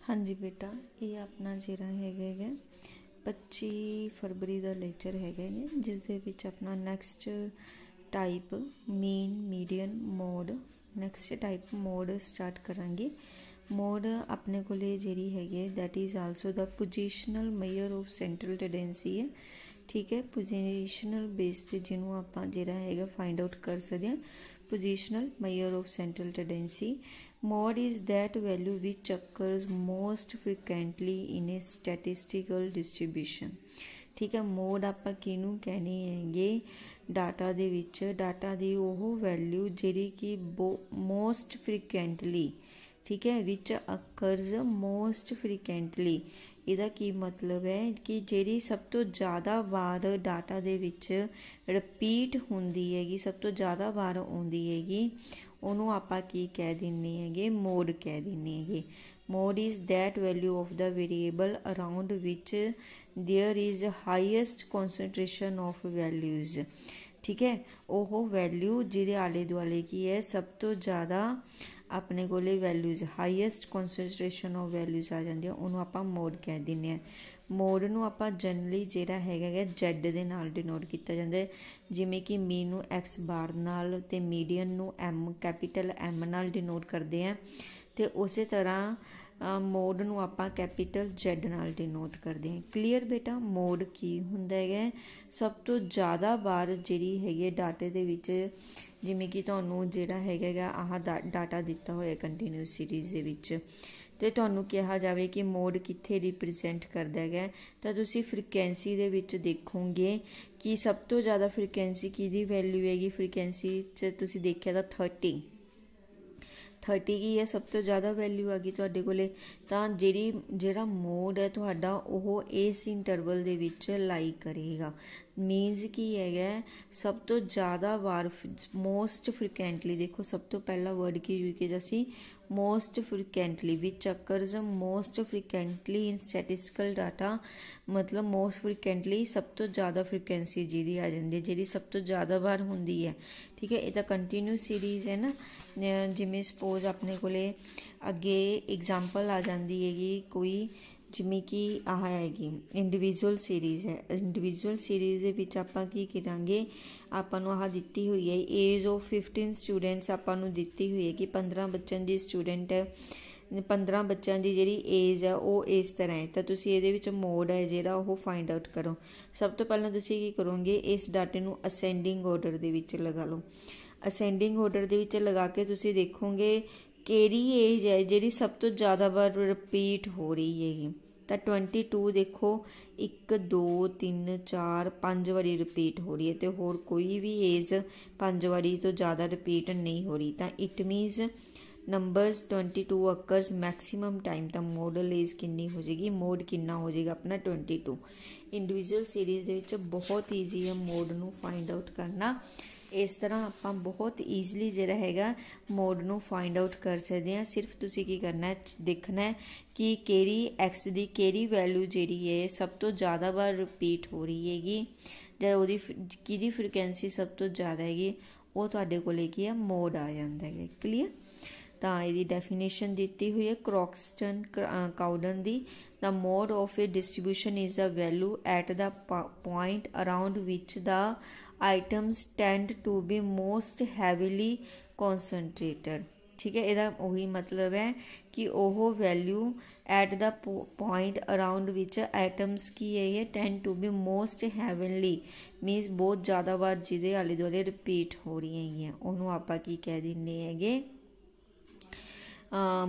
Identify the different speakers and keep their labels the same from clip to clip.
Speaker 1: हाँ जी बेटा, ये अपना ਜਿਹੜਾ ਹੈਗਾ 25 ਫਰਵਰੀ ਦਾ ਲੈਕਚਰ ਹੈਗਾ ਜਿਸ ਦੇ ਵਿੱਚ ਆਪਣਾ next type mean median mode next type mode start ਕਰਾਂਗੇ। ਮੋਡ ਆਪਣੇ ਕੋਲੇ ਜਿਹੜੀ ਹੈਗੀ that is also the positional measure of central tendency है। ठीक है, पोजिशनल बेस ते जिन्हों आप जिहड़ा हैगा फाइंड आउट कर सकते हैं। Positional measure of central tendency mod is that value which occurs most frequently in A statistical distribution. ठीक है, मोड आप किनू कहने हैगे डाटा दे विच डाटा दी ओह वैल्यू जिहड़ी कि मोस्ट फ्रिक्वेंटली ठीक है विच अकर्स मोस्ट फ्रिक्वेंटली ਇਹਦਾ ਕੀ मतलब है कि ਜਿਹੜੀ सब तो ज़्यादा बार डाटा ਦੇ ਵਿੱਚ रिपीट ਹੁੰਦੀ ਹੈਗੀ सब तो ज़्यादा बार ਆਉਂਦੀ ਹੈਗੀ ਉਹਨੂੰ ਆਪਾਂ ਕੀ ਕਹਿ ਦਿੰਨੇ ਹੈਗੇ ਮੋਡ ਕਹਿ ਦਿੰਨੇ ਹੈਗੇ। Mode is that value of the variable around which there is highest concentration of values. ठीक है, ਉਹ वैल्यू ਜਿਹਦੇ ਆਲੇ ਦੁਆਲੇ ਕੀ ਹੈ सब तो ज़्यादा ਆਪਣੇ ਕੋਲੇ values highest concentration of values ਆ ਜਾਂਦੀ ਆ ਉਹਨੂੰ ਆਪਾਂ ਮੋਡ ਕਹਿ ਦਿੰਦੇ ਆ। ਮੋਡ ਨੂੰ ਆਪਾਂ ਜਨਰਲੀ ਜਿਹੜਾ ਹੈਗਾ ਜ਼ੈਡ ਦੇ ਨਾਲ ਡਿਨੋਟ ਕੀਤਾ ਜਾਂਦਾ ਜਿਵੇਂ ਕਿ ਮੀਨ ਨੂੰ ਐਕਸ ਬਾਰ ਨਾਲ ਤੇ ਮੀਡੀਅਨ ਨੂੰ ਐਮ ਕੈਪੀਟਲ ਐਮ ਨਾਲ ਡਿਨੋਟ ਕਰਦੇ ਆ ਤੇ ਉਸੇ ਤਰ੍ਹਾਂ ਮੋਡ ਨੂੰ ਆਪਾਂ ਕੈਪੀਟਲ ਜ਼ੈਡ ਨਾਲ ਡਿਨੋਟ ਕਰਦੇ ਹਾਂ। ਕਲੀਅਰ ਬੇਟਾ, ਮੋਡ ਕੀ ਹੁੰਦਾ ਹੈਗਾ ਸਭ ਤੋਂ ਜ਼ਿਆਦਾ ਵਾਰ ਜਿਹੜੀ ਹੈਗੀ ਡਾਟੇ ਦੇ ਵਿੱਚ ਜਿਵੇਂ ਕਿ ਤੁਹਾਨੂੰ ਜਿਹੜਾ ਹੈਗਾ ਆਹ ਡਾਟਾ ਦਿੱਤਾ ਹੋਇਆ ਕੰਟੀਨਿਊਸ ਸੀਰੀਜ਼ ਦੇ ਵਿੱਚ ਤੇ ਤੁਹਾਨੂੰ ਕਿਹਾ ਜਾਵੇ ਕਿ ਮੋਡ ਕਿੱਥੇ ਰਿਪਰੈਜ਼ੈਂਟ ਕਰਦਾ ਹੈਗਾ ਤਾਂ ਤੁਸੀਂ ਫ੍ਰੀਕੁਐਂਸੀ ਦੇ ਵਿੱਚ ਦੇਖੋਗੇ ਕਿ ਸਭ ਤੋਂ ਜ਼ਿਆਦਾ ਫ੍ਰੀਕੁਐਂਸੀ ਕਿਹਦੀ ਵੈਲਿਊ ਹੈਗੀ। ਫ੍ਰੀਕੁਐਂਸੀ 'ਚ ਤੁਸੀਂ ਦੇਖਿਆ ਤਾਂ 30 ਕੀ ਹੈ ਸਭ ਤੋਂ ਜ਼ਿਆਦਾ ਵੈਲਿਊ ਆ ਗਈ ਤੁਹਾਡੇ ਕੋਲੇ ਤਾਂ ਜਿਹੜਾ ਮੋਡ ਹੈ ਤੁਹਾਡਾ ਉਹ ਇਸ ਇੰਟਰਵਲ ਦੇ ਵਿੱਚ ਲਾਈ ਕਰੇਗਾ। मीनस की है सब तो ज़्यादा बार मोस्ट फ्रिक्वेंटली देखो सब तो पहला वर्ड की यूज किया सी most frequently which occurs most frequently in statistical data मतलब मोस्ट फ्रिक्वेंटली सब तो ज़्यादा फ्रिक्वेंसी जिहदी आ जाती है जी सब तो ज़्यादा बार होंदी है। ठीक है, ये तो कंटिन्यू सीरीज़ है ना जिमें सपोज अपने कोले अगे एग्जाम्पल आ जाती हैगी कोई जिमें कि आह हैगी इंडिविजुअल सीरीज़ है। इंडिविजुअल सीरीज़ ਦੇ ਵਿੱਚ ਆਪਾਂ ਕੀ ਕਰਾਂਗੇ ਆਪਾਂ ਨੂੰ ਆਹ ਦਿੱਤੀ ਹੋਈ ਹੈ ਏਜ ਆਫ 15 ਸਟੂਡੈਂਟਸ ਆਪਾਂ ਨੂੰ ਦਿੱਤੀ ਹੋਈ ਹੈ ਕਿ 15 ਬੱਚਿਆਂ ਦੀ ਸਟੂਡੈਂਟ ਹੈ 15 ਬੱਚਿਆਂ ਦੀ ਜਿਹੜੀ ਏਜ ਹੈ ਉਹ ਇਸ ਤਰ੍ਹਾਂ ਹੈ ਤਾਂ ਤੁਸੀਂ ਇਹਦੇ ਵਿੱਚ ਮੋਡ ਹੈ ਜਿਹੜਾ ਉਹ ਫਾਈਂਡ ਆਊਟ ਕਰੋ। ਸਭ ਤੋਂ ਪਹਿਲਾਂ ਤੁਸੀਂ ਕੀ ਕਰੋਗੇ ਇਸ ਡਾਟੇ ਨੂੰ ਅਸੈਂਡਿੰਗ ਆਰਡਰ ਦੇ ਵਿੱਚ ਲਗਾ ਲਓ। ਅਸੈਂਡਿੰਗ ਆਰਡਰ ਦੇ ਵਿੱਚ ਲਗਾ ਕੇ ਤੁਸੀਂ ਦੇਖੋਗੇ ਕਿਹੜੀ ਏਜ ਹੈ ਜਿਹੜੀ ਸਭ ਤੋਂ ਜ਼ਿਆਦਾ ਵਾਰ ਰਿਪੀਟ ਹੋ ਰਹੀ ਹੈਗੀ ਤਾਂ 22 ਦੇਖੋ 1 2 3 4 5 ਵਾਰੀ ਰਿਪੀਟ ਹੋ ਰਹੀ ਹੈ ਤੇ ਹੋਰ ਕੋਈ ਵੀ ਏਜ 5 ਵਾਰੀ ਤੋਂ ਜ਼ਿਆਦਾ ਰਿਪੀਟ ਨਹੀਂ ਹੋ ਰਹੀ ਤਾਂ it means numbers 22 ਅਕਰਸ maximum time ਤਾਂ ਮੋਡਲ ਏਜ ਕਿੰਨੀ ਹੋ ਜਾਏਗੀ ਮੋਡ ਕਿੰਨਾ ਹੋ ਜਾਏਗਾ ਆਪਣਾ 22। ਇੰਡੀਵਿਜੂਅਲ ਸੀਰੀਜ਼ ਦੇ ਵਿੱਚ ਬਹੁਤ ਈਜ਼ੀ ਹੈ ਮੋਡ ਨੂੰ ਫਾਈਂਡ ਆਊਟ ਕਰਨਾ। इस तरह ਆਪਾਂ बहुत ईजली ਜਿਹੜਾ ਹੈਗਾ ਮੋਡ ਨੂੰ ਫਾਈਂਡ ਆਊਟ ਕਰ ਸਕਦੇ ਹਾਂ। ਸਿਰਫ ਤੁਸੀਂ ਕੀ ਕਰਨਾ ਹੈ ਦੇਖਣਾ ਹੈ ਕਿ ਕਿਹੜੀ ਐਕਸ ਦੀ ਕਿਹੜੀ ਵੈਲਿਊ ਜਿਹੜੀ ਹੈ ਸਭ ਤੋਂ ਜ਼ਿਆਦਾ ਵਾਰ ਰਿਪੀਟ ਹੋ ਰਹੀ ਹੈਗੀ ਜਾਂ ਉਹਦੀ ਕਿਹਦੀ ਫ੍ਰੀਕੁਐਂਸੀ ਸਭ ਤੋਂ ਜ਼ਿਆਦਾ ਹੈਗੀ ਉਹ ਤੁਹਾਡੇ ਕੋਲੇ ਕੀ ਹੈ ਮੋਡ ਆ ਜਾਂਦਾ ਹੈ। ਕਲੀਅਰ, ਤਾਂ ਇਹਦੀ ਡੈਫੀਨੇਸ਼ਨ ਦਿੱਤੀ ਹੋਈ ਹੈ ਕ੍ਰੌਕਸਟਨ ਕਾਊਡਨ ਦੀ the mode of a distribution is the value at the point around which the items tend to be most heavily concentrated. ठीक है, ਇਹਦਾ ਉਹੀ मतलब है कि ਉਹ value at the point around which items की है tend to be most heavily means बहुत ज़्यादा बार ਜਿਹਦੇ ਆਲੇ ਦੁਆਲੇ ਰਿਪੀਟ ਹੋ ਰਹੀਆਂ ਹੈਗੀਆਂ ਉਹਨੂੰ ਆਪਾਂ ਕੀ ਕਹਿ ਦਿੰਦੇ ਹੈਗੇ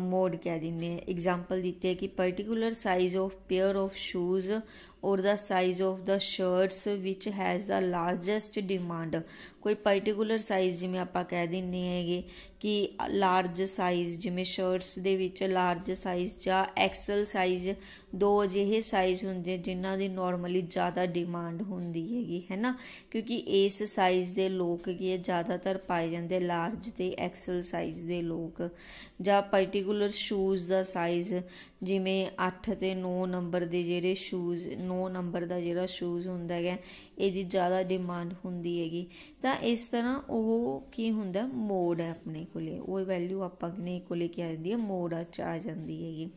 Speaker 1: मोड कह देंगे। एग्जाम्पल दीते हैं कि particular size of pair of shoes और the size of the shirts which has the largest demand. कोई पर्टिकुलर साइज जिमें आप कह देंगे है कि लार्ज साइज जिमें शर्ट्स दे विच लार्ज साइज या एक्सल साइज दो अजिहे साइज होंगे जिन्हों की नॉर्मली ज़्यादा डिमांड होंगी हैगी है ना क्योंकि इस साइज के लोग की ज़्यादातर पाए जाते लार्ज ते एक्सल साइज के लोग ਜਾਂ पर्टिकुलर शूज़ का साइज़ जिमें 8 ਤੇ 9 नंबर के ਜਿਹੜੇ शूज़ 9 नंबर का ਜਿਹੜਾ शूज़ ਹੁੰਦਾ ਹੈ ਇਹਦੀ ਜ਼ਿਆਦਾ डिमांड ਹੁੰਦੀ ਹੈਗੀ ਤਾਂ ਇਸ ਤਰ੍ਹਾਂ ਉਹ ਕੀ ਹੁੰਦਾ ਮੋਡ ਹੈ ਆਪਣੇ ਕੋਲੇ ਉਹ ਵੈਲਿਊ ਆਪਾਂ ਨੇ ਕੋਲੇ ਕੀ ਆ ਜਾਂਦੀ ਹੈ ਮੋਡ 'ਚ ਆ ਜਾਂਦੀ ਹੈਗੀ।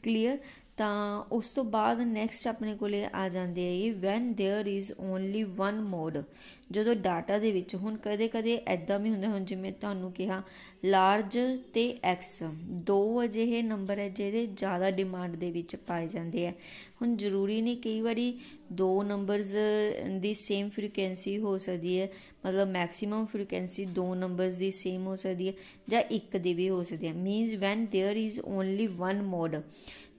Speaker 1: क्लीयर। ਤਾਂ ਉਸ ਤੋਂ ਬਾਅਦ ਨੈਕਸਟ ਆਪਣੇ ਕੋਲੇ ਆ ਜਾਂਦੇ ਹੈਗੇ when there is only one mode. ਜਦੋਂ ਡਾਟਾ ਦੇ ਵਿੱਚ ਹੁਣ ਕਦੇ ਕਦੇ ਇੱਦਾਂ ਵੀ ਹੁੰਦਾ, ਹੁਣ ਜਿਵੇਂ ਤੁਹਾਨੂੰ ਕਿਹਾ ਲਾਰਜ ਅਤੇ ਐਕਸ ਦੋ ਅਜਿਹੇ ਨੰਬਰ ਹੈ ਜਿਹੜੇ ਜ਼ਿਆਦਾ ਡਿਮਾਂਡ ਦੇ ਵਿੱਚ ਪਾਏ ਜਾਂਦੇ ਹੈ। ਹੁਣ ਜ਼ਰੂਰੀ ਨਹੀਂ, ਕਈ ਵਾਰੀ ਦੋ ਨੰਬਰਸ ਦੀ ਸੇਮ ਫ੍ਰੀਕੁਐਂਸੀ ਹੋ ਸਕਦੀ ਹੈ, ਮਤਲਬ ਮੈਕਸੀਮਮ ਫ੍ਰੀਕੁਐਂਸੀ ਦੋ ਨੰਬਰਸ ਦੀ ਸੇਮ ਹੋ ਸਕਦੀ ਹੈ ਜਾਂ ਇੱਕ ਦੀ ਵੀ ਹੋ ਸਕਦੀ ਹੈ। Means when there is only one mode,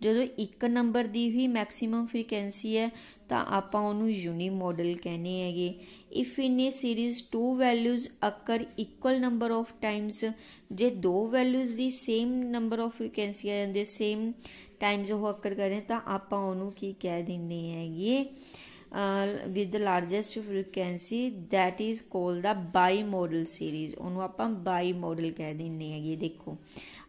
Speaker 1: ਜਦੋਂ ਇੱਕ ਨੰਬਰ ਦੀ ਹੀ ਮੈਕਸੀਮਮ ਫ੍ਰੀਕੁਐਂਸੀ ਹੈ ਤਾਂ ਆਪਾਂ ਉਹਨੂੰ ਯੂਨੀ ਮੋਡਲ ਕਹਿੰਦੇ ਹੈਗੇ। If in a series two values occur equal number of times, ਜੇ ਦੋ ਵੈਲਿਊਜ਼ ਦੀ ਸੇਮ ਨੰਬਰ ਆਫ ਫ੍ਰੀਕੁਐਂਸੀ ਆ ਜਾਂਦੇ, ਸੇਮ ਟਾਈਮਸ ਉਹ ਅਕਰ ਕਰੇ ਤਾਂ ਆਪਾਂ ਉਹਨੂੰ ਕੀ ਕਹਿ ਦਿੰਦੇ ਹੈਗੇ with the largest frequency that is called the bimodal series, ਉਹਨੂੰ ਆਪਾਂ ਬਾਈ ਮੋਡਲ ਕਹਿ ਦਿੰਦੇ ਹੈਗੇ। ਦੇਖੋ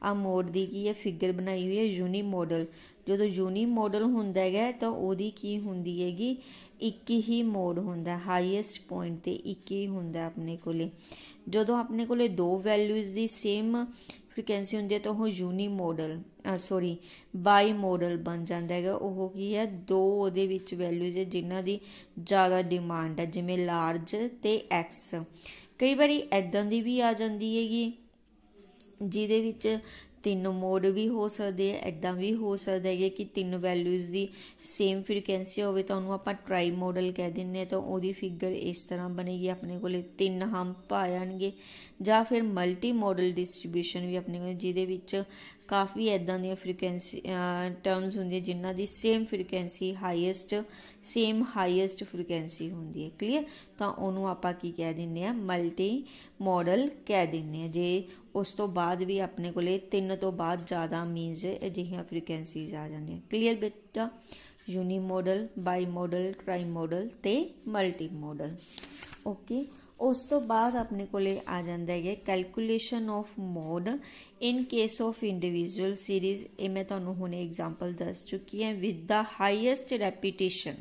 Speaker 1: ਆ ਮੋਡ ਦੀ ਕੀ ਹੈ ਫਿਗਰ ਬਣਾਈ ਹੋਈ ਹੈ ਯੂਨੀ ਮੋਡਲ। ਜਦੋਂ ਯੂਨੀ ਮੋਡਲ ਹੁੰਦਾ ਹੈਗਾ ਤਾਂ ਉਹਦੀ ਕੀ ਹੁੰਦੀ ਹੈਗੀ ਇੱਕ ਹੀ ਮੋਡ ਹੁੰਦਾ, ਹਾਈਐਸਟ ਪੁਆਇੰਟ 'ਤੇ ਇੱਕ ਹੀ ਹੁੰਦਾ ਆਪਣੇ ਕੋਲੇ। ਜਦੋਂ ਆਪਣੇ ਕੋਲੇ ਦੋ ਵੈਲਿਊਜ਼ ਦੀ ਸੇਮ ਫ੍ਰੀਕੁਐਂਸੀ ਹੁੰਦੀ ਹੈ ਤਾਂ ਉਹ ਯੂਨੀ ਮੋਡਲ ਬਾਈ ਮੋਡਲ ਬਣ ਜਾਂਦਾ ਹੈਗਾ। ਉਹ ਕੀ ਹੈ ਦੋ ਉਹਦੇ ਵਿੱਚ ਵੈਲਿਊਜ਼ ਹੈ ਜਿਨ੍ਹਾਂ ਦੀ ਜ਼ਿਆਦਾ ਡਿਮਾਂਡ ਹੈ, ਜਿਵੇਂ ਲਾਰਜ ਅਤੇ ਐਕਸ। ਕਈ ਵਾਰੀ ਇੱਦਾਂ ਦੀ ਵੀ ਆ ਜਾਂਦੀ ਹੈਗੀ ਜਿਹਦੇ ਵਿੱਚ ਤਿੰਨ ਮੋਡ ਵੀ ਹੋ ਸਕਦੇ ਹੈ, ਇੱਦਾਂ ਵੀ ਹੋ ਸਕਦਾ ਹੈ ਕਿ ਤਿੰਨ ਵੈਲਿਊਜ਼ ਦੀ ਸੇਮ ਫ੍ਰੀਕੁਐਂਸੀ ਹੋਵੇ ਤਾਂ ਉਹਨੂੰ ਆਪਾਂ ਟਰਾਈ ਮੋਡਲ ਕਹਿ ਦਿੰਦੇ ਹਾਂ। ਤਾਂ ਉਹਦੀ ਫਿਗਰ ਇਸ ਤਰ੍ਹਾਂ ਬਣੇਗੀ, ਆਪਣੇ ਕੋਲੇ ਤਿੰਨ ਹੰਪ ਆ ਜਾਣਗੇ। ਜਾਂ ਫਿਰ ਮਲਟੀ ਮੋਡਲ ਡਿਸਟਰੀਬਿਊਸ਼ਨ ਵੀ ਆਪਣੇ ਕੋਲ, ਜਿਹਦੇ ਵਿੱਚ ਕਾਫੀ ਇੱਦਾਂ ਦੀਆਂ ਫ੍ਰੀਕੁਐਂਸੀ ਟਰਮਸ ਹੁੰਦੀਆਂ ਜਿਨ੍ਹਾਂ ਦੀ ਸੇਮ ਫ੍ਰੀਕੁਐਂਸੀ ਹਾਈਐਸਟ ਫ੍ਰੀਕੁਐਂਸੀ ਹੁੰਦੀ ਹੈ। ਕਲੀਅਰ, ਤਾਂ ਉਹਨੂੰ ਆਪਾਂ ਕੀ ਕਹਿ ਦਿੰਦੇ ਹਾਂ ਮਲਟੀ ਮੋਡਲ ਕਹਿ ਦਿੰਦੇ ਹਾਂ। ਜੇ ਉਸ ਤੋਂ ਬਾਅਦ ਵੀ ਆਪਣੇ ਕੋਲੇ ਤਿੰਨ ਤੋਂ ਬਾਅਦ ਜ਼ਿਆਦਾ ਮੀਨਸ ਅਜਿਹੀਆਂ ਫ੍ਰੀਕੁਐਂਸੀਜ਼ ਆ ਜਾਂਦੀਆਂ। ਕਲੀਅਰ ਬੇਟਾ, ਯੂਨੀ ਮੋਡਲ, ਬਾਈ ਮੋਡਲ, ਟਰਾਈ ਮੋਡਲ ਅਤੇ ਮਲਟੀ ਮੋਡਲ। ਓਕੇ, ਉਸ ਤੋਂ ਬਾਅਦ ਆਪਣੇ ਕੋਲੇ ਆ ਜਾਂਦਾ ਹੈਗਾ calculation of mode in case of individual series. ਇਹ ਮੈਂ ਤੁਹਾਨੂੰ ਹੁਣੇ ਐਗਜ਼ਾਮਪਲ ਦੱਸ ਚੁੱਕੀ ਹਾਂ। ਵਿਦ ਦਾ ਹਾਈਐਸਟ ਰੈਪੀਟੇਸ਼ਨ,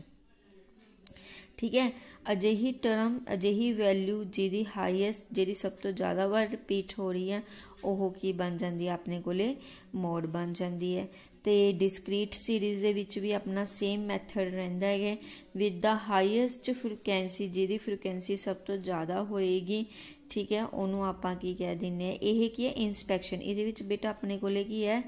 Speaker 1: ਠੀਕ ਹੈ, ਅਜਿਹੀ ਟਰਮ ਅਜਿਹੀ ਵੈਲਿਊ ਜਿਹਦੀ ਹਾਈਐਸਟ ਜਿਹੜੀ ਸਭ ਤੋਂ ਜ਼ਿਆਦਾ ਵਾਰ ਰਿਪੀਟ ਹੋ ਰਹੀ ਹੈ ਉਹ ਕੀ ਬਣ ਜਾਂਦੀ ਹੈ ਆਪਣੇ ਕੋਲੇ ਮੋਡ ਬਣ ਜਾਂਦੀ ਹੈ। ਅਤੇ ਡਿਸਕ੍ਰੀਟ ਸੀਰੀਜ਼ ਦੇ ਵਿੱਚ ਵੀ ਆਪਣਾ ਸੇਮ ਮੈਥਡ ਰਹਿੰਦਾ ਹੈਗਾ। ਵਿਦ ਦਾ ਹਾਈਐਸਟ ਫ੍ਰੀਕੁਐਂਸੀ, ਜਿਹਦੀ ਫ੍ਰੀਕੁਐਂਸੀ ਸਭ ਤੋਂ ਜ਼ਿਆਦਾ ਹੋਏਗੀ, ਠੀਕ ਹੈ, ਉਹਨੂੰ ਆਪਾਂ ਕੀ ਕਹਿ ਦਿੰਦੇ ਹਾਂ ਇਹ ਕੀ ਹੈ ਇਨਸਪੈਕਸ਼ਨ। ਇਹਦੇ ਵਿੱਚ ਬੇਟਾ ਆਪਣੇ ਕੋਲੇ ਕੀ ਹੈ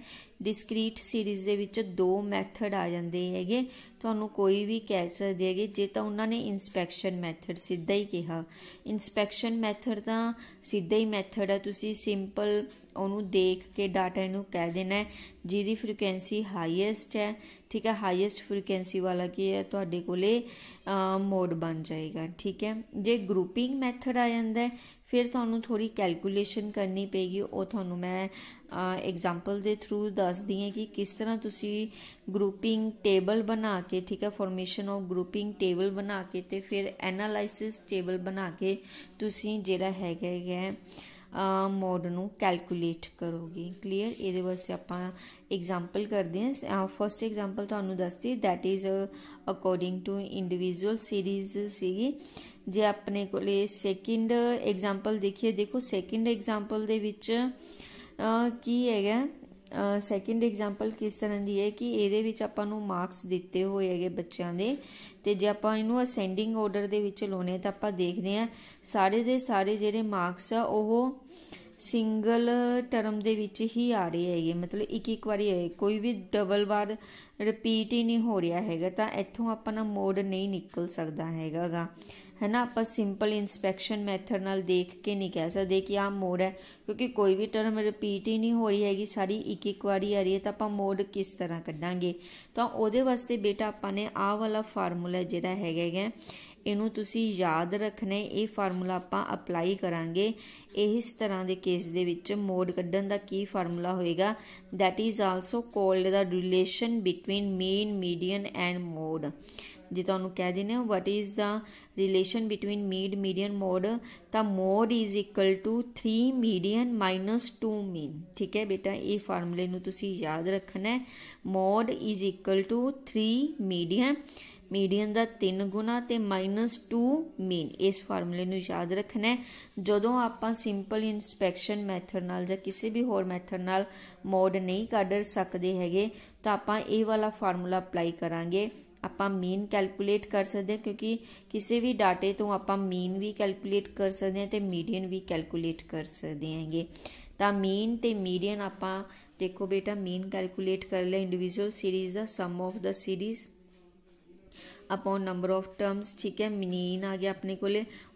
Speaker 1: ਡਿਸਕ੍ਰੀਟ ਸੀਰੀਜ਼ ਦੇ ਵਿੱਚ ਦੋ ਮੈਥਡ ਆ ਜਾਂਦੇ ਹੈਗੇ, ਤੁਹਾਨੂੰ ਕੋਈ ਵੀ ਕਹਿ ਸਕਦੇ ਹੈਗੇ। ਜੇ ਤਾਂ ਉਹਨਾਂ ਨੇ ਇਨਸਪੈਕਸ਼ਨ ਮੈਥਡ ਸਿੱਧਾ ਹੀ ਕਿਹਾ, ਇਨਸਪੈਕਸ਼ਨ ਮੈਥਡ ਤਾਂ ਸਿੱਧਾ ਹੀ ਮੈਥਡ ਹੈ, ਤੁਸੀਂ ਸਿੰਪਲ ਉਹਨੂੰ ਦੇਖ ਕੇ ਡਾਟਾ ਇਹਨੂੰ ਕਹਿ ਦੇਣਾ ਜਿਹਦੀ ਫ੍ਰੀਕੁਐਂਸੀ ਹਾਈਐਸਟ ਹੈ, ਠੀਕ ਹੈ, ਹਾਈਐਸਟ ਫ੍ਰੀਕੁਐਂਸੀ ਵਾਲਾ ਕੀ ਹੈ ਤੁਹਾਡੇ ਕੋਲੇ ਮੋਡ ਬਣ ਜਾਏਗਾ। ਠੀਕ ਹੈ, ਜੇ ਗਰੁੱਪਿੰਗ ਮੈਥਡ ਆ ਜਾਂਦਾ ਫਿਰ ਤੁਹਾਨੂੰ ਥੋੜ੍ਹੀ ਕੈਲਕੂਲੇਸ਼ਨ ਕਰਨੀ ਪਏਗੀ। ਉਹ ਤੁਹਾਨੂੰ ਮੈਂ ਐਗਜ਼ਾਮਪਲ ਦੇ ਥਰੂ ਦੱਸਦੀ ਹਾਂ ਕਿ ਕਿਸ ਤਰ੍ਹਾਂ ਤੁਸੀਂ ਗਰੁੱਪਿੰਗ ਟੇਬਲ ਬਣਾ ਕੇ, ਠੀਕ ਹੈ, ਫੋਰਮੇਸ਼ਨ ਆਫ ਗਰੁੱਪਿੰਗ ਟੇਬਲ ਬਣਾ ਕੇ ਅਤੇ ਫਿਰ ਐਨਾਲਾਈਸਿਸ ਟੇਬਲ ਬਣਾ ਕੇ ਤੁਸੀਂ ਜਿਹੜਾ ਹੈਗਾ ਮੋਡ ਨੂੰ ਕੈਲਕੂਲੇਟ ਕਰੋਗੇ। ਕਲੀਅਰ, ਇਹਦੇ ਵਾਸਤੇ ਆਪਾਂ ਐਗਜ਼ਾਮਪਲ ਕਰਦੇ ਹਾਂ। ਫਸਟ ਐਗਜ਼ਾਮਪਲ ਤੁਹਾਨੂੰ ਦੱਸਦੀ that is according to individual series ਸੀਗੀ। ਜੇ ਆਪਣੇ ਕੋਲੇ ਸੈਕਿੰਡ ਐਗਜ਼ਾਮਪਲ ਦੇਖੀਏ, ਦੇਖੋ ਸੈਕਿੰਡ ਐਗਜ਼ਾਮਪਲ ਦੇ ਵਿੱਚ ਕੀ ਹੈਗਾ, ਸੈਕਿੰਡ ਐਗਜ਼ਾਮਪਲ ਕਿਸ ਤਰ੍ਹਾਂ ਦੀ ਹੈ ਕਿ ਇਹਦੇ ਵਿੱਚ ਆਪਾਂ ਨੂੰ ਮਾਰਕਸ ਦਿੱਤੇ ਹੋਏ ਹੈਗੇ ਬੱਚਿਆਂ ਦੇ, ਅਤੇ ਜੇ ਆਪਾਂ ਇਹਨੂੰ ਅਸੈਂਡਿੰਗ ਆਰਡਰ ਦੇ ਵਿੱਚ ਲਾਉਣੇ ਤਾਂ ਆਪਾਂ ਦੇਖਦੇ ਹਾਂ ਸਾਰੇ ਦੇ ਸਾਰੇ ਜਿਹੜੇ ਮਾਰਕਸ ਆ ਉਹ ਸਿੰਗਲ ਟਰਮ ਦੇ ਵਿੱਚ ਹੀ ਆ ਰਹੇ ਹੈਗੇ, ਮਤਲਬ ਇੱਕ ਵਾਰੀ ਹੈ, ਕੋਈ ਵੀ ਡਬਲ ਵਾਰ ਰਿਪੀਟ ਹੀ ਨਹੀਂ ਹੋ ਰਿਹਾ ਹੈਗਾ। ਤਾਂ ਇੱਥੋਂ ਆਪਣਾ ਮੋਡ ਨਹੀਂ ਨਿਕਲ ਸਕਦਾ ਹੈਗਾ ਗਾ, ਹੈ ਨਾ। ਆਪਾਂ ਸਿੰਪਲ ਇਨਸਪੈਕਸ਼ਨ ਮੈਥਡ ਨਾਲ ਦੇਖ ਕੇ ਨਹੀਂ ਕਹਿ ਸਕਦੇ ਕਿ ਆਹ ਮੋਡ ਹੈ, ਕਿਉਂਕਿ ਕੋਈ ਵੀ ਟਰਮ ਰਿਪੀਟ ਹੀ ਨਹੀਂ ਹੋ ਰਹੀ ਹੈਗੀ, ਸਾਰੀ ਇੱਕ ਵਾਰੀ ਆ ਰਹੀ ਹੈ, ਤਾਂ ਆਪਾਂ ਮੋਡ ਕਿਸ ਤਰ੍ਹਾਂ ਕੱਢਾਂਗੇ। ਤਾਂ ਉਹਦੇ ਵਾਸਤੇ ਬੇਟਾ ਆਪਾਂ ਨੇ ਆਹ ਵਾਲਾ ਫਾਰਮੂਲਾ ਜਿਹੜਾ ਹੈਗਾ ਇਹਨੂੰ ਤੁਸੀਂ ਯਾਦ ਰੱਖਣਾ। ਇਹ ਫਾਰਮੂਲਾ ਆਪਾਂ ਅਪਲਾਈ ਕਰਾਂਗੇ ਇਸ ਤਰ੍ਹਾਂ ਦੇ ਕੇਸ ਦੇ ਵਿੱਚ। ਮੋਡ ਕੱਢਣ ਦਾ ਕੀ ਫਾਰਮੂਲਾ ਹੋਏਗਾ, that is also called the relation between mean, median and mode. जे तुहानूं कह देने what is the relation between mean median mode, तो mode is equal to 3 median minus 2 mean. ठीक है बेटा, ये फार्मूले नूं तुसीं याद रखना है। Mode is equal to 3 median, median का 3 गुना तो -2 मीन। इस फार्मूले नूं याद रखना है। जदों आपां सिंपल इंस्पैक्शन मैथड नाल जां किसी भी होर मैथड नाल मोड नहीं कढ सकते हैगे, तो आपां ये वाला फार्मूला अप्लाई करांगे। आपां मीन कैलकुलेट कर सकते हैं, क्योंकि किसी भी डाटे तो आपां मीन भी कैलकुलेट कर सकते हैं तो मीडियन भी कैलकुलेट कर सकते हैं। तो मीन तो मीडियन आपां देखो बेटा, मीन कैलकुलेट कर लिया इंडिविजुअल सीरीज़ का, sum of the series upon number of terms. ठीक है, मीन आ गया अपने को।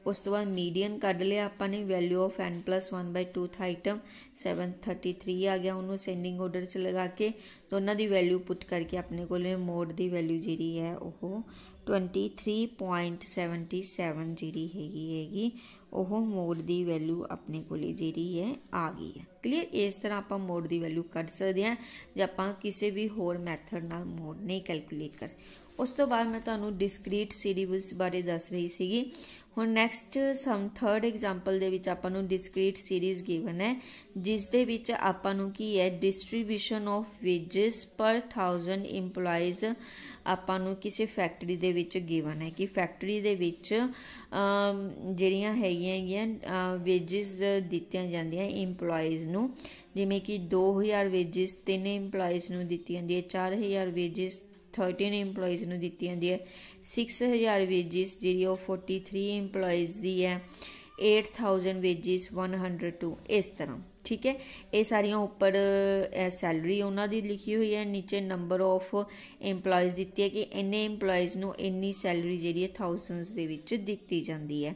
Speaker 1: उस तो बाद मीडियन कढ़ लिया आपने, वैल्यू ऑफ n+1/2 आइटम 733 आ गया, उन्होंने सेंडिंग ऑर्डर च लगा के तो उन्होंने दी वैल्यू पुट करके अपने को मोड की वैल्यू जी है वो 23.77 जी हैगी वो मोड की वैल्यू अपने को जी है आ गई है। क्लीयर, इस तरह आप मोड की वैल्यू कढ़ सकते हैं जो आप किसी भी होर मैथड नाल मोड नहीं कैलकुलेट कर। उस तो बाद मैं तुहानूं डिस्क्रीट सीरीज़ बारे दस रही सी। हुण नैक्सट सम थर्ड एग्जाम्पल दे विच आपां नूं डिस्क्रीट सीरीज़ गिवन है, जिस दे विच आपां नूं की है डिस्ट्रीब्यूशन ऑफ वेजिस पर 1000 इंप्लॉइज आपां नूं किसी फैक्ट्री दे विच गिवन है कि फैक्ट्री दे विच जिहड़ियां हैगियां वेजिस दित्तियां जांदियां इंप्लॉइज नूं, जिवें कि 2000 वेजिस 3 इंप्लॉइज नूं दित्ती जांदी है, 4000 वेजिस 13 इंप्लॉइज नूं दित्ती जांदी है, 6000 वेजिस जी 43 इंप्लॉइज दी है, 8000 वेजिस 102 इस तरह। ठीक है, ये सारियां उपर सैलरी उन्होंने लिखी हुई है, नीचे नंबर ऑफ इंप्लॉइज दिती है कि इन्ने इंप्लॉइज नूं इन्नी सैलरी जी है थाउजेंड्स दे विच दिती जाती है।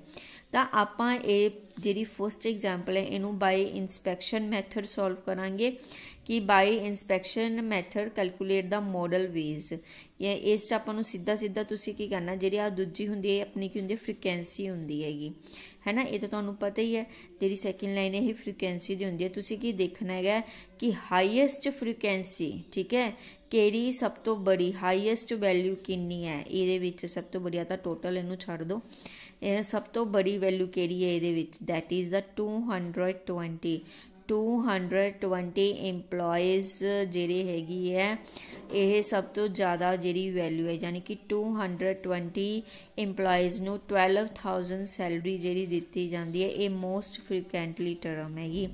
Speaker 1: तो आपां ये जी फस्ट एग्जाम्पल है इनू बाय इंस्पैक्शन मैथड सॉल्व करांगे कि by inspection method calculate the modal value. इस आपां सीधा सीधा तुसीं की करना, जी आ दूजी हुंदी है अपनी की हुंदी फ्रीकुएंसी हुंदी हैगी, है ना, ये तो तुहानूं पता ही है। जी सैकेंड लाइन यही फ्रीकुएंसी दी हुंदी है। तुसीं की देखना है कि हाईएस्ट फ्रीकुएंसी, ठीक है, केड़ी सब तो बड़ी हाईएस्ट वैल्यू किन्नी है ये विच, सब तो बड़ी तो टोटल इनू छड़ दो, सब तो बड़ी वैल्यू केड़ी है ये विच, दैट इज़ द 220 इंप्लॉइज जिहड़ी हैगी है ये सब तो ज़्यादा जिहड़ी वैल्यू है, यानी कि 220 इंप्लॉइज नूं 12,000 सैलरी जिहड़ी दित्ती जाती है, ये मोस्ट फ्रीकुएंटली टर्म हैगी।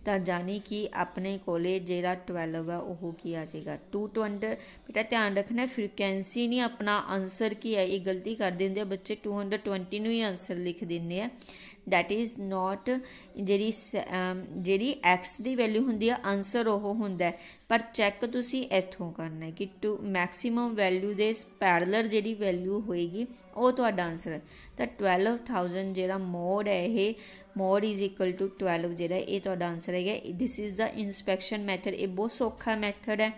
Speaker 1: तो जानी कि अपने कोले जेड़ा 12 है वह की आ जाएगा 220। बेटा ध्यान रखना फ्रीकुएंसी नहीं अपना आंसर की है, ये गलती कर देंगे बच्चे, 220 नूं ही आंसर लिख देंगे हैं। दैट इज़ नॉट जी एक्स की वैल्यू होंदी है आंसर वो होंदा है, पर चैक तुसी इत्थों करना है कि टू मैक्सीमम वैल्यू दे पैरलर जी वैल्यू होएगी वो तुहाडा आंसर है। तो 12,000 जिहड़ा मोड है ये मोड इज़ इक्वल टू 12 जिहड़ा ये तुहाडा आंसर है। This is the inspection method, ये बहुत सौखा मैथड है।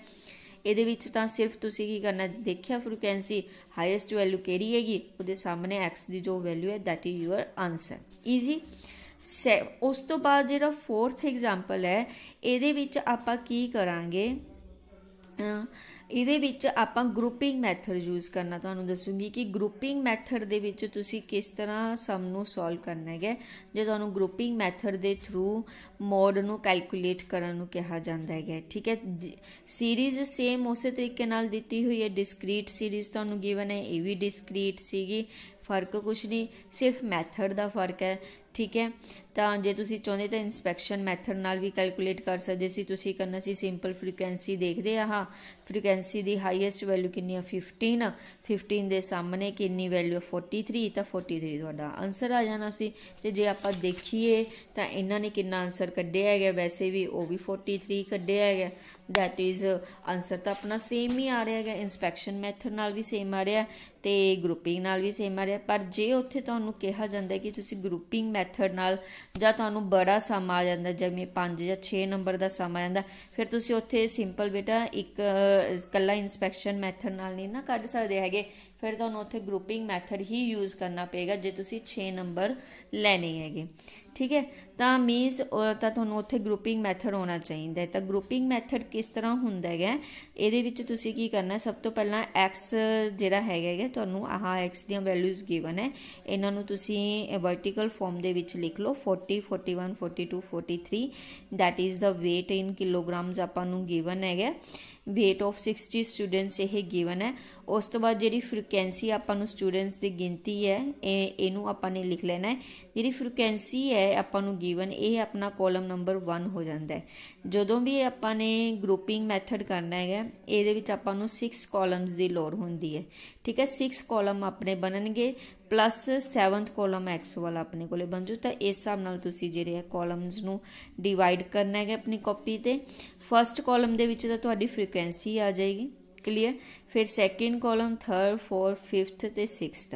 Speaker 1: ਇਹਦੇ ਵਿੱਚ ਤਾਂ सिर्फ ਤੁਸੀਂ ਕੀ करना, देखिया फ्रीकुएंसी हाईएस्ट वैल्यू ਕਿਹੜੀ हैगी ਉਹਦੇ सामने एक्स की जो वैल्यू है that is your answer. Easy. उस तो बाद ਜਿਹੜਾ फोर्थ एग्जाम्पल है ਇਹਦੇ ਵਿੱਚ ਆਪਾਂ ਕੀ ਕਰਾਂਗੇ, ਇਹਦੇ ਵਿੱਚ ਆਪਾਂ ਗਰੁੱਪਿੰਗ ਮੈਥਡ ਯੂਜ਼ ਕਰਨਾ ਤੁਹਾਨੂੰ ਦੱਸੂਗੀ ਕਿ ਗਰੁੱਪਿੰਗ ਮੈਥਡ ਦੇ ਵਿੱਚ ਤੁਸੀਂ ਕਿਸ ਤਰ੍ਹਾਂ ਸਮ ਨੂੰ ਸੋਲਵ ਕਰਨਾ ਹੈਗਾ ਜੇ ਤੁਹਾਨੂੰ ਗਰੁੱਪਿੰਗ ਮੈਥਡ ਦੇ ਥਰੂ ਮੋਡ ਨੂੰ ਕੈਲਕੂਲੇਟ ਕਰਨ ਨੂੰ ਕਿਹਾ ਜਾਂਦਾ ਹੈਗਾ। ਠੀਕ ਹੈ, ਸੀਰੀਜ਼ ਸੇਮ ਉਸੇ ਤਰੀਕੇ ਨਾਲ ਦਿੱਤੀ ਹੋਈ ਹੈ, ਡਿਸਕ੍ਰੀਟ ਸੀਰੀਜ਼ ਤੁਹਾਨੂੰ ਗਿਵਨ ਹੈ, ਇਹ ਵੀ ਡਿਸਕ੍ਰੀਟ ਸੀਗੀ, फर्क कुछ नहीं सिर्फ मैथड का फर्क है। ठीक है, तो जे तुसी चाहते तो इंस्पैक्शन मैथड नाल भी कैलकुलेट कर सकते सी, तुसी करना सी सिंपल फ्रीकुएंसी देखते हाँ फ्रीकुएंसी की हाईएस्ट वैल्यू कितनी है 15 के सामने कितनी वैल्यू है 43, तो 43 तुहाडा आंसर आ जाना सी। ते जे आपां देखिए तो इन्होंने कितना आंसर कढ़िया है, वैसे भी वो भी 43 कढ़िया है, दैट इज़ आंसर तो अपना सेम ही आ रहा है, इंस्पैक्शन मैथड नाल भी सेम आ रहा तो ग्रुपिंग नाल भी सेम आ रहा। पर जे उत्थे तुहानूं कहा जाता है कि तुसी ग्रुपिंग मैथड नाल जां तुहानूं बड़ा सम आ जाता जिवें 5 या 6 नंबर का सम आ जाता, फिर तुसी उत्थे सिंपल बेटा एक कल्ला इंस्पैक्शन मैथड नाल नहीं ना कढ सकदे हैगे, फिर तुहानूं उत्थे ग्रुपिंग मैथड ही यूज़ करना पेगा जे तुसी 6 नंबर लैने हैगे। ठीक है। तो मीनस तुहानूं उत्थे ग्रुपिंग मैथड होना चाहिए। तो ग्रुपिंग मैथड किस तरह हुंदा है, इहदे विच तुसीं की करना, सब तो पहला एक्स जिहड़ा हैगा तुहानूं आह एक्स दीयां वैल्यूज़ गिवन है, इन्हां नूं तुसीं वर्टिकल फॉर्म दे विच लिख लो 40 41 42 43 that is the weight in kilograms आपां नूं गिवन है। वेट ऑफ 60 स्टूडेंट्स ये गिवन है। उस तो बाद जी फ्रीकुएंसी आपां स्टूडेंट्स की गिनती है इनू आपां लिख लेना है। जी फ्रीकुएंसी है आपां गिवन ये अपना कॉलम नंबर 1 हो जाता है। जदों भी आपां ने ग्रुपिंग मैथड करना है ये आपां 6 कॉलम्स की लोड़ होंदी है, ठीक है। 6 कॉलम अपने बननगे प्लस 7th कॉलम एक्स वाला अपने को बन जू। तो इस हिसाब नाल तुसीं जिहड़े कॉलम्स नूं डिवाइड करना है अपनी कॉपी ते। फस्ट कॉलम दे विच तां तुहाडी फ्रीकुएंसी आ जाएगी, क्लीयर। फिर second column, third, fourth, fifth ते सिक्स्थ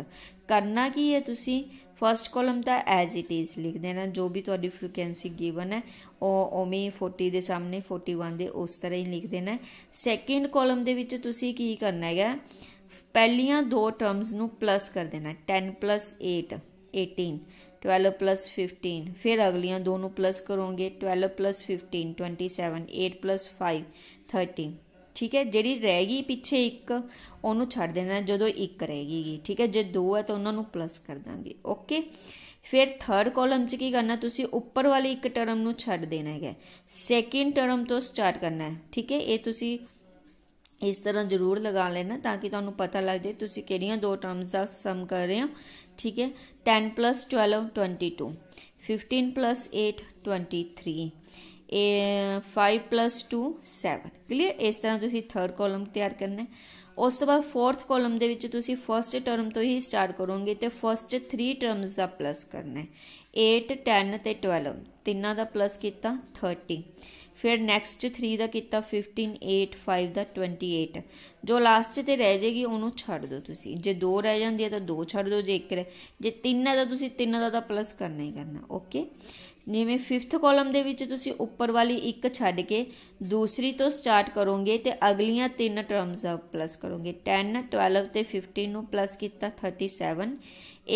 Speaker 1: करना की है, तुसीं फस्ट कॉलम तो एज इट इज़ लिख देना, जो भी तुहाडी फ्रीकुएंसी गिवन है उवें 40 के सामने 41 दे उस तरह ही लिख देना है। सैकेंड कॉलम दे विच तुसीं की करना है, पहलियां दो टर्म्स नूं प्लस कर देना, 10 + 8 18, 12 + 15, फिर अगलियां दोनों प्लस करोगे 12 + 15 27, 8 + 5 13, ठीक है। जी रहेगी पिछे एक उन्होंने छड़ देना जो एक रहेगी, ठीक है। जो दो है तो उन्होंने प्लस कर देंगे, ओके। फिर थर्ड कॉलम च की करना, तुसी उपर वाली एक टर्म नूं छड़ देना है, सैकेंड टर्म तो स्टार्ट करना है, ठीक है। ये तुसी इस तरह जरूर लगा लेना ताकि तुहानूं पता लग जाए तुसी किहड़ियां दो टर्म्स का सम कर रहे हो, ठीक है। 10 + 12 22, 15 + 8 23, 5 + 2 7, क्लीयर। इस तरह तुसी थर्ड कॉलम तैयार करना है। उस तो बाद फोर्थ कॉलम दे विच तुसी फस्ट टर्म तो ही स्टार्ट करोगे तो फस्ट 3 टर्म्स का प्लस करना है, 8 10 ते 12 तिन्हां दा प्लस किया 30, फिर नैक्सट 3 का किया 15, 8 5 का 28, जो लास्ट ते रह जाएगी उन्होंने छड़ दो तुसी, जे दो रह जाती है तो दो छड़ दो, जे एक जे तीन है तो तुसी तीन का प्लस करना ही करना, ओके। जिवें फिफ्थ कॉलम दे विच तुसी उपर वाली एक छड्ड के दूसरी तो स्टार्ट करोगे तो अगलियां 3 टर्म्स का प्लस करोगे, 10 12 ते 15 नूं प्लस किया 37,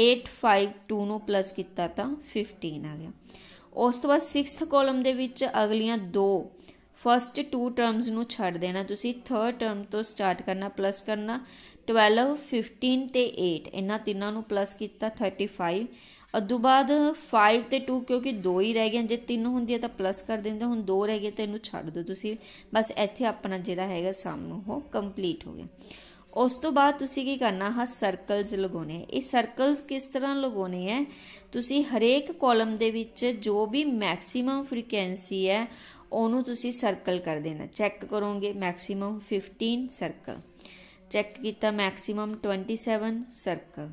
Speaker 1: 8 5 2 नूं प्लस किया तो 15 आ गया। उस तो बाद सिक्स्थ कॉलम दे विच अगलियां दो फस्ट 2 टर्म्स नूं छड्ड देना, तुसी थर्ड टर्म तो स्टार्ट करना, प्लस करना 12 15 ते 8 इन्हां तिन्हां नूं प्लस किया 35, उदों बाद 5 ते 2 क्योंकि दो ही रह गए, जे 3 होंदी है तो प्लस कर देंगे, हुण 2 रह गए तो इनू छड्ड दो तुसी, बस इत्थे अपना जिहड़ा हैगा सम वो कंप्लीट हो गया। उस तो बाद तुसी की करना हा सर्कल्स लगाने, ये सर्कल्स किस तरह लगाने हैं, तुसी हरेक कॉलम दे विच जो भी मैक्सीमम फ्रीकुएंसी है उन्होंने तुसी सर्कल कर देना, चैक करोगे मैक्सीमम 15 सर्कल, चैक किया maximum 27 circle,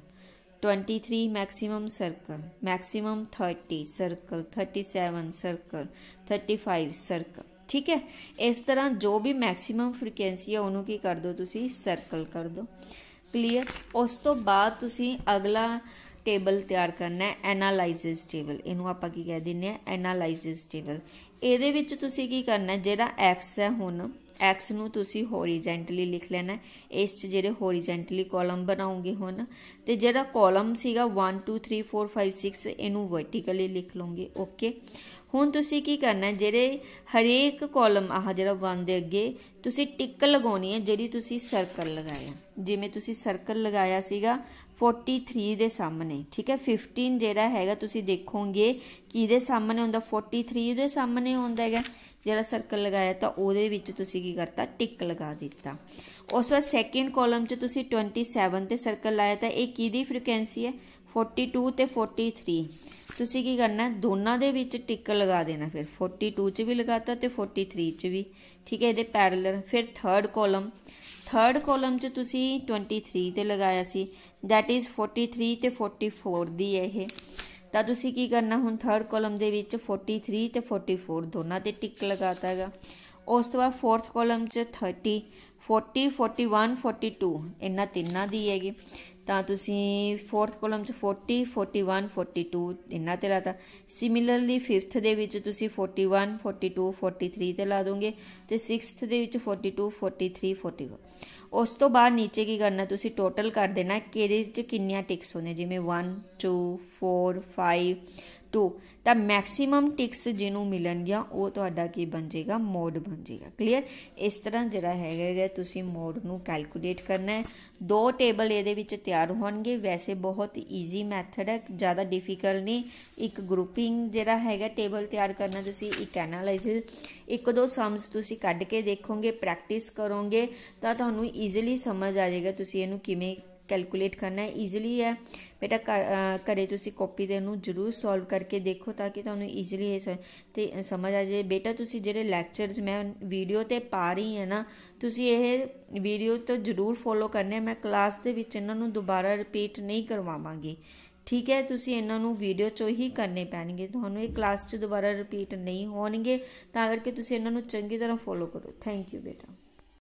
Speaker 1: 23 maximum circle, maximum 30 circle, 37 circle, 35 circle, ठीक है। इस तरह जो भी मैक्सीमम फ्रीकुएंसी है उन्होंने की कर दो तुसी सर्कल कर दो, क्लीयर। उस तो बाद तुसी अगला टेबल तैयार करना है एनालाइसिस टेबल, इनू आपां की कह दिंदे आ एनालाइसिस टेबल। इहदे विच तुसी की करना है, जिहड़ा एक्स है हुण एक्स नूं तुसी होरीजेंटली लिख लेना है, इस जिहड़े होरीजेंटली कॉलम बनाओगे हुण, ते जिहड़ा कॉलम सीगा 1 2 3 4 5 6 इनू वर्टिकली लिख लोगे, ओके। हुण तुसी की करना है, जिहड़े हरेक कॉलम आह जिहड़ा 1 दे अगे तुसी टिक लगाउणी है जिहड़ी तुसी सर्कल लगाया, जिवें तुसी सर्कल लगाया सीगा 43 दे सामने, ठीक है। 15 जिहड़ा हैगा तुसी देखोगे कि इहदे सामने हुंदा 43 दे सामने हुंदा हैगा जिहड़ा सर्कल लगाया, तो उहदे विच तुसी की करता टिक लगा दिता। उस बाद सैकेंड कॉलम च तुसी 27 ते सर्कल लाया, तो ये किहदी फ्रीकुएंसी है 42 ते 43, तुसी की करना दोनों दे विच टिक लगा देना, फिर 42 च भी लगाता तो 43 च भी, ठीक है, ये पैरेलल। फिर थर्ड कॉलम च तुसी 23 ते लगाया सी, दैट इज़ 43 ते 44 दी है ये, तो तुसी की करना हुण थर्ड कॉलम दे विच 43 ते 44 दोनों ते टिक लगाता है। उस तो बाद फोर्थ कॉलम च 30 40 41 42 इन्हां तिन्हां दी हैगी, तो तुसी फोर्थ कॉलम च 40 41 42 इन्हां ते लाता। सिमिलरली फिफ्थ दे विच तुसी 41 42 43 ते ला दोगे, तो सिक्स्थ दे विच 42 43 44। उस तो बाद नीचे की करना तुसी टोटल कर देना किहड़े च किन्नियां टिक्स होने, जिवें 1 2 4 5 2 ਤਾਂ ਮੈਕਸੀਮਮ ਟਿਕਸ ਜਿਹਨੂੰ ਮਿਲਣਗੀਆਂ ਉਹ ਤੁਹਾਡਾ ਕੀ ਬਣ ਜਾਏਗਾ, ਮੋਡ ਬਣ ਜਾਏਗਾ। ਕਲੀਅਰ। ਇਸ ਤਰ੍ਹਾਂ ਜਿਹੜਾ ਹੈਗਾ ਤੁਸੀਂ ਮੋਡ ਨੂੰ ਕੈਲਕੂਲੇਟ ਕਰਨਾ ਹੈ। 2 ਟੇਬਲ ਇਹਦੇ ਵਿੱਚ ਤਿਆਰ ਹੋਣਗੇ। ਵੈਸੇ ਬਹੁਤ ਈਜ਼ੀ ਮੈਥਡ ਹੈ, ਜ਼ਿਆਦਾ ਡਿਫੀਕਲਟ ਨਹੀਂ। ਇੱਕ ਗਰੁੱਪਿੰਗ ਜਿਹੜਾ ਹੈਗਾ ਟੇਬਲ ਤਿਆਰ ਕਰਨਾ, ਤੁਸੀਂ ਇੱਕ ਐਨਾਲਾਈਸਿਸ, 1-2 ਸਮਸ ਤੁਸੀਂ ਕੱਢ ਕੇ ਦੇਖੋਗੇ, ਪ੍ਰੈਕਟਿਸ ਕਰੋਗੇ ਤਾਂ ਤੁਹਾਨੂੰ ਈਜ਼ੀਲੀ ਸਮਝ ਆ ਜਾਏਗਾ ਤੁਸੀਂ ਇਹਨੂੰ ਕਿਵੇਂ कैलकुलेट करना है। ईजिली है बेटा, घरे तुसी कॉपी दे नूं जरूर सॉल्व करके देखो ताकि तुहानूं ईजिली ते समझ आ जाए। बेटा तुसी जिहड़े लैक्चर्स मैं वीडियो ते पा रही है ना, तुसी ये वीडियो तो जरूर फॉलो करने। मैं क्लास दे विच इन्हां नूं दोबारा रिपीट नहीं करवावांगी, ठीक है। तुसी इन्हां नूं वीडियो चो ही करने पैणगे, तुहानूं ये क्लास च दोबारा रिपीट नहीं होणगे। तां करके तुसी इन्हां नूं चंगी तरह फॉलो करो। थैंक यू बेटा।